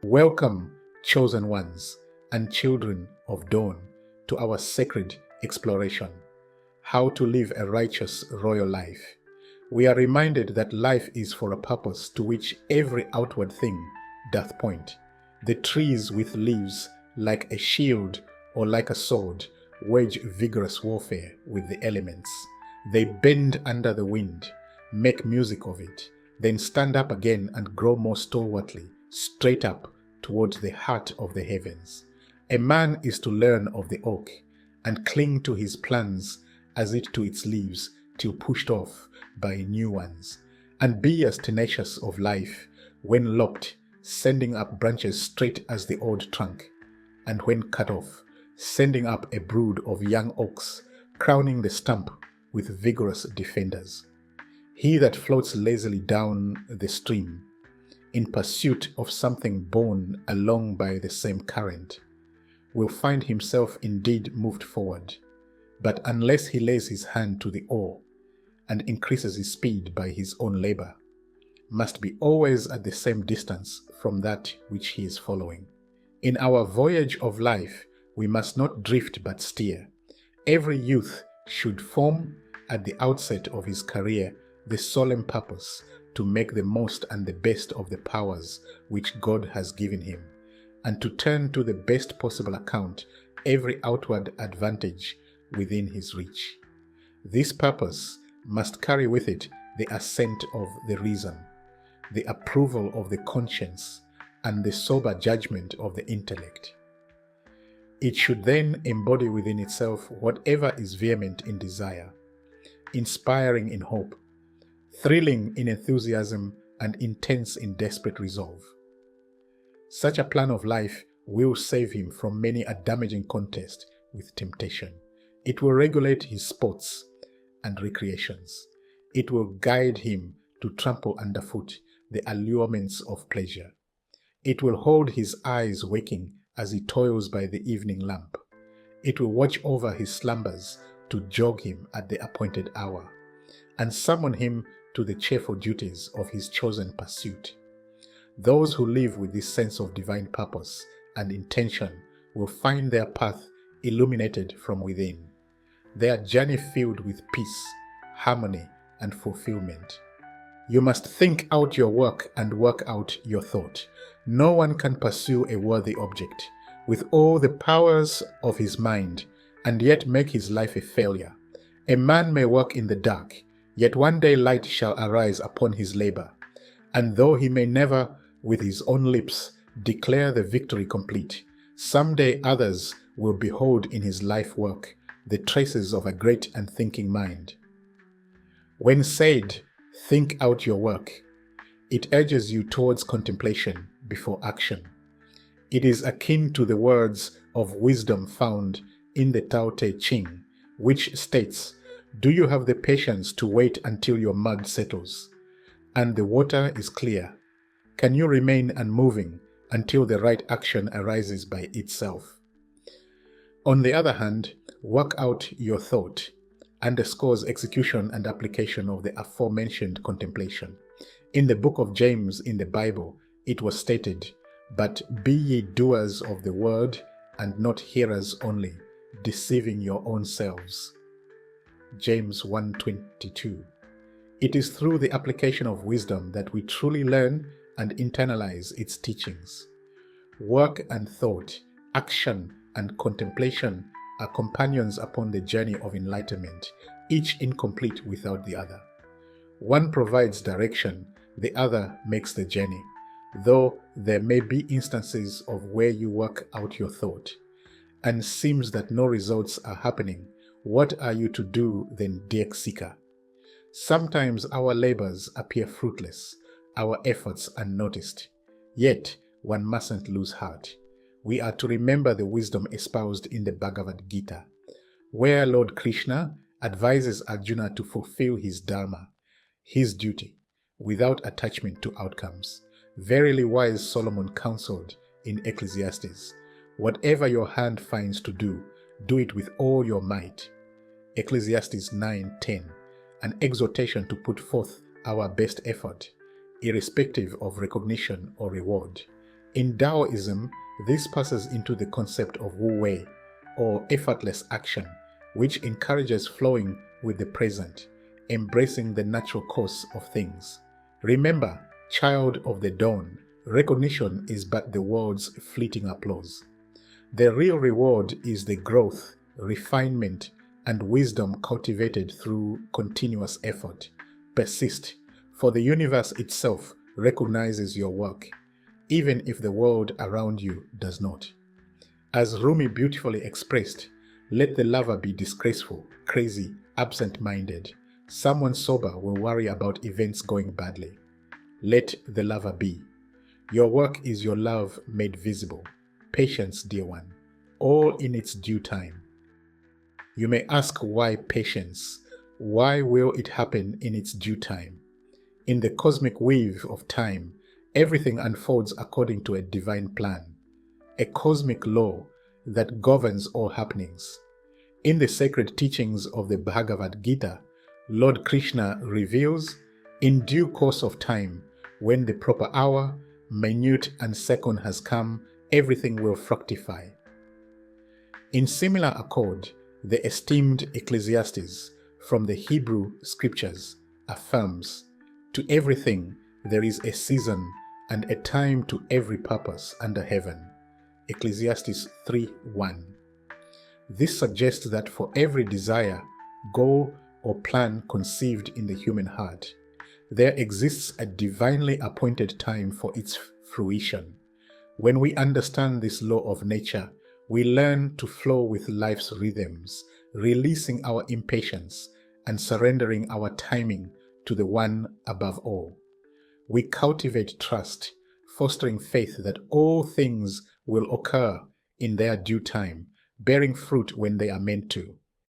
Welcome, chosen ones and children of dawn, to our sacred exploration, how to live a righteous royal life. We are reminded that life is for a purpose to which every outward thing doth point. The trees with leaves like a shield or like a sword wage vigorous warfare with the elements. They bend under the wind, make music of it, then stand up again and grow more stalwartly, straight up towards the heart of the heavens. A man is to learn of the oak and cling to his plants as it to its leaves till pushed off by new ones, and be as tenacious of life when lopped, sending up branches straight as the old trunk, and when cut off, sending up a brood of young oaks, crowning the stump with vigorous defenders. He that floats lazily down the stream, in pursuit of something borne along by the same current, will find himself indeed moved forward, but unless he lays his hand to the oar and increases his speed by his own labor, must be always at the same distance from that which he is following. In our voyage of life, we must not drift but steer. Every youth should form at the outset of his career the solemn purpose to make the most and the best of the powers which God has given him, and to turn to the best possible account every outward advantage within his reach. This purpose must carry with it the assent of the reason, the approval of the conscience, and the sober judgment of the intellect. It should then embody within itself whatever is vehement in desire, inspiring in hope, thrilling in enthusiasm, and intense in desperate resolve. Such a plan of life will save him from many a damaging contest with temptation. It will regulate his sports and recreations. It will guide him to trample underfoot the allurements of pleasure. It will hold his eyes waking as he toils by the evening lamp. It will watch over his slumbers to jog him at the appointed hour, and summon him to the cheerful duties of his chosen pursuit. Those who live with this sense of divine purpose and intention will find their path illuminated from within, their journey filled with peace, harmony, and fulfillment. You must think out your work and work out your thought. No one can pursue a worthy object with all the powers of his mind and yet make his life a failure. A man may work in the dark, yet one day light shall arise upon his labor, and though he may never with his own lips declare the victory complete, some day others will behold in his life work the traces of a great and thinking mind. When said, think out your work, it urges you towards contemplation before action. It is akin to the words of wisdom found in the Tao Te Ching, which states, "Do you have the patience to wait until your mud settles and the water is clear? Can you remain unmoving until the right action arises by itself?" On the other hand, work out your thought underscores execution and application of the aforementioned contemplation. In the book of James in the Bible, it was stated, "But be ye doers of the word, and not hearers only, deceiving your own selves." James 1:22. It is through the application of wisdom that we truly learn and internalize its teachings. Work and thought, action and contemplation are companions upon the journey of enlightenment, each incomplete without the other. One provides direction, the other makes the journey. Though there may be instances of where you work out your thought, and seems that no results are happening, what are you to do then, dear seeker? Sometimes our labors appear fruitless, our efforts unnoticed. Yet one mustn't lose heart. We are to remember the wisdom espoused in the Bhagavad Gita, where Lord Krishna advises Arjuna to fulfill his dharma, his duty, without attachment to outcomes. Verily wise Solomon counseled in Ecclesiastes, "Whatever your hand finds to do, do it with all your might." Ecclesiastes 9:10, an exhortation to put forth our best effort, irrespective of recognition or reward. In Taoism, this passes into the concept of Wu Wei, or effortless action, which encourages flowing with the present, embracing the natural course of things. Remember, child of the dawn, recognition is but the world's fleeting applause. The real reward is the growth, refinement, and wisdom cultivated through continuous effort. Persist, for the universe itself recognizes your work, even if the world around you does not. As Rumi beautifully expressed, let the lover be disgraceful, crazy, absent-minded. Someone sober will worry about events going badly. Let the lover be. Your work is your love made visible. Patience, dear one, all in its due time. You may ask, why patience? Why will it happen in its due time? In the cosmic weave of time, everything unfolds according to a divine plan, a cosmic law that governs all happenings. In the sacred teachings of the Bhagavad Gita, Lord Krishna reveals, in due course of time, when the proper hour, minute, and second has come, everything will fructify. In similar accord, the esteemed Ecclesiastes from the Hebrew scriptures affirms, to everything there is a season and a time to every purpose under heaven. Ecclesiastes 3:1. This suggests that for every desire, goal, or plan conceived in the human heart, there exists a divinely appointed time for its fruition. When we understand this law of nature, we learn to flow with life's rhythms, releasing our impatience and surrendering our timing to the one above all. We cultivate trust, fostering faith that all things will occur in their due time, bearing fruit when they are meant to.